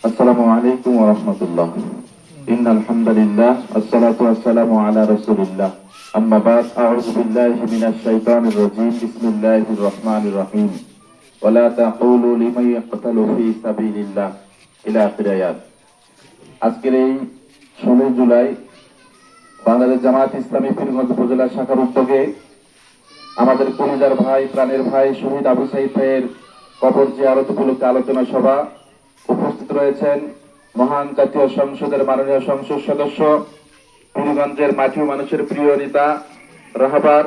আসসালামু আলাইকুম ওয়া রাহমাতুল্লাহ। ইন্নাল হামদুলিল্লাহ ওয়াসসালাতু ওয়াসসালামু আলা রাসূলিল্লাহ। আম্মা বাদ, আউযু বিল্লাহি মিনাশ শাইতানির রাজীম। বিসমিল্লাহির রহমানির রহিম। ওয়া লা তাকুলু লিমান ইয়াকতালু ফী সাবিলিল্লাহ ইলা আখির আয়াত। আজকের এই 16 জুলাই বাংলাদেশ জামায়াত ইসলামী পীরগঞ্জ উপজেলা শাখার উদ্যোগে আমাদের কলিজার ভাই, প্রাণের ভাই শহীদ আবু সাঈদ ভাইয়ের কবর জিয়ারত উপলক্ষে আলোচনা সভা। উপস্থিত রয়েছেন মহান জাতীয় সংসদের মাননীয় সংসদ সদস্য, পীরগঞ্জের মাটি ও মানুষের প্রিয় নেতা, রাহবার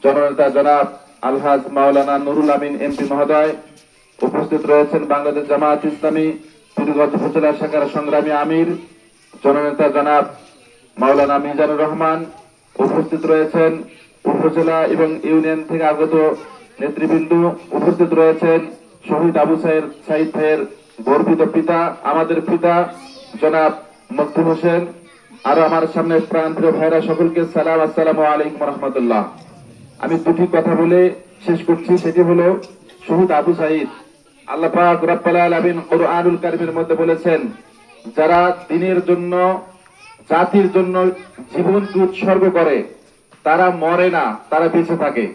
জননেতা জনাব আলহাজ মাওলানা নুরুল আমিন এমপি মহোদয়। উপস্থিত রয়েছেন বাংলাদেশ জামায়াত ইসলামী পীরগঞ্জ উপজেলা শাখার সংগ্রামী আমির জননেতা জনাব মাওলানা মিজানুর রহমান। উপস্থিত রয়েছেন উপজেলা এবং ইউনিয়ন থেকে আগত নেতৃবৃন্দ। উপস্থিত রয়েছেন শহীদ আবু সাঈদ ভাইয়ের গর্বিত পিতা, আমাদের পিতা জনাব মকবুল হোসেন। আর আমার সামনে প্রাণপ্রিয় ভাইরা, সকলকে সালাম, আসসালামু আলাইকুম রহমতুল্লাহ। আমি দুটি কথা বলে শেষ করছি, সেটি হলো শহীদ আবু সাঈদ, আল্লাহ পাক রব্বুল আলামিন কুরআনুল কারীমের মধ্যে বলেছেন, যারা দ্বীনের জন্য, জাতির জন্য জীবনকে উৎসর্গ করে তারা মরে না, তারা বেঁচে থাকে।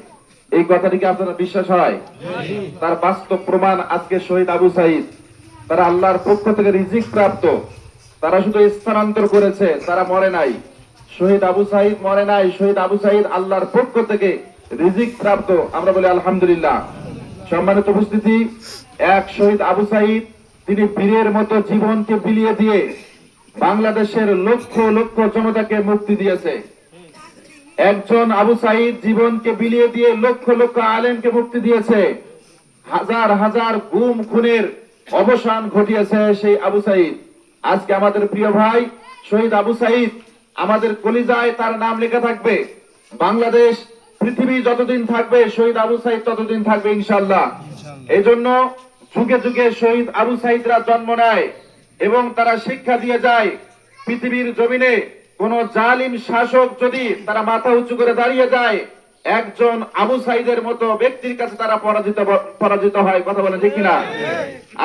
এই কথাটিকে আপনারা বিশ্বাস হয়? তার বাস্তব প্রমাণ আজকে শহীদ আবু সাঈদ। তারা আল্লাহর পক্ষ থেকে রিজিক প্রাপ্ত, তারা শুধু স্থানান্তর করেছে, তারা মরে নাই। শহীদ আবু সাঈদ মরে নাই, শহীদ আবু সাঈদ আল্লাহর পক্ষ থেকে রিজিক প্রাপ্ত। আমরা বলি আলহামদুলিল্লাহ। সম্মানিত উপস্থিতি, এক শহীদ আবু সাঈদ, তিনি বীরের মতো জীবনকে বিলিয়ে দিয়ে বাংলাদেশের লক্ষ লক্ষ জনতাকে মুক্তি দিয়েছে। একজন আবু সাঈদ জীবনকে বিলিয়ে দিয়ে লক্ষ লক্ষ আলেমকে মুক্তি দিয়েছে। হাজার হাজার গুম খুনের অবসান ঘটিয়েছে সেই আবু সাঈদ। আজকে আমাদের প্রিয় ভাই শহীদ আবু সাঈদ, আমাদের কলিজায় তার নাম লেখা থাকবে। বাংলাদেশ, পৃথিবী যতদিন থাকবে শহীদ আবু সাঈদ ততদিন থাকবে ইনশাআল্লাহ। এই জন্য যুগে যুগে শহীদ আবু সাঈদরা জন্ম নেয় এবং তারা শিক্ষা দিয়ে যায়, পৃথিবীর জমিনে কোন জালিম শাসক যদি তারা মাথা উঁচু করে দাঁড়িয়ে যায়, একজন আবু সাঈদের মতো ব্যক্তির কাছে তারা পরাজিত হয়। কথা বলেন ঠিক কিনা?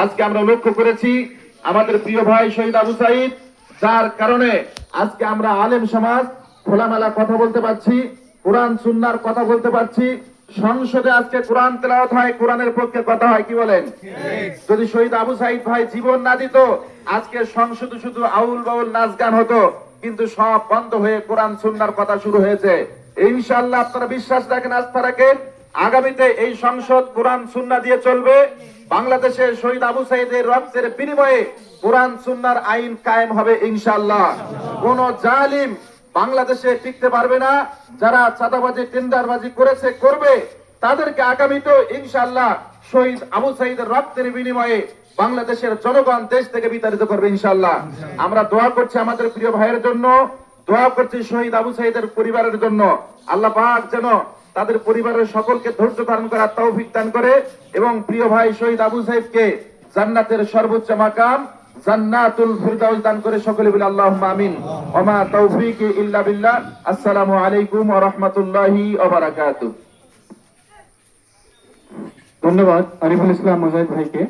আজকে আমরা লক্ষ্য করেছি আমাদের প্রিয় ভাই শহীদ আবু সাঈদ, যার কারণে আজকে আমরা আলেম সমাজ খোলামেলা কথা বলতে পারছি, কোরআন সুন্নাহর কথা বলতে পারছি। সংসদে আজকে কোরআন তেলাওয়াত হয়, কোরআনের পক্ষে কথা হয়। কি বলেন? যদি শহীদ আবু সাঈদ ভাই জীবন না দিত, আজকে সংসদে শুধু আউল বাউল নাচ গান হতো, কিন্তু সব বন্ধ হয়ে কোরআন সুন্নাহর কথা শুরু হয়েছে। ইনশাআল্লাহ আপনারা বিশ্বাস রাখেন, আস্থা রাখেন, আগামীতে এই সংসদ কোরআন সুন্নাহ দিয়ে চলবে। বাংলাদেশের শহীদ আবু সাঈদের রক্তের বিনিময়ে কোরআন সুন্নাহর আইন কায়েম হবে ইনশাআল্লাহ। কোন জালিম বাংলাদেশে টিকতে পারবে না। যারা চাঁদাবাজি, টেন্ডারবাজি করেছে, করবে, তাদেরকে আগামীতেও ইনশাআল্লাহ শহীদ আবু সাঈদের রক্তের বিনিময়ে বাংলাদেশের জনগণ দেশ থেকে বিতাড়িত করবে ইনশাআল্লাহ। আমরা দোয়া করছি আমাদের প্রিয় ভাইয়ের জন্য, দোয়া করছি শহীদ আবু সাঈদের পরিবারের জন্য। আল্লাহ পাক যেন তাদের পরিবারের সকলকে ধৈর্য ধারণ করার তৌফিক দান করে এবং প্রিয় ভাই শহীদ আবু সাঈদকে জান্নাতের সর্বোচ্চ মাকাম জান্নাতুল ফিরদাউস দান করে। সকলে বলি আল্লাহুম্মা আমিন। ওয়া মা তাওফীকি ইল্লা বিল্লাহ। আসসালামু আলাইকুম ওয়া রাহমাতুল্লাহি ওয়া বারাকাতুহু। ধন্যবাদ আরিফুল ইসলাম মুজাহিদ ভাইকে।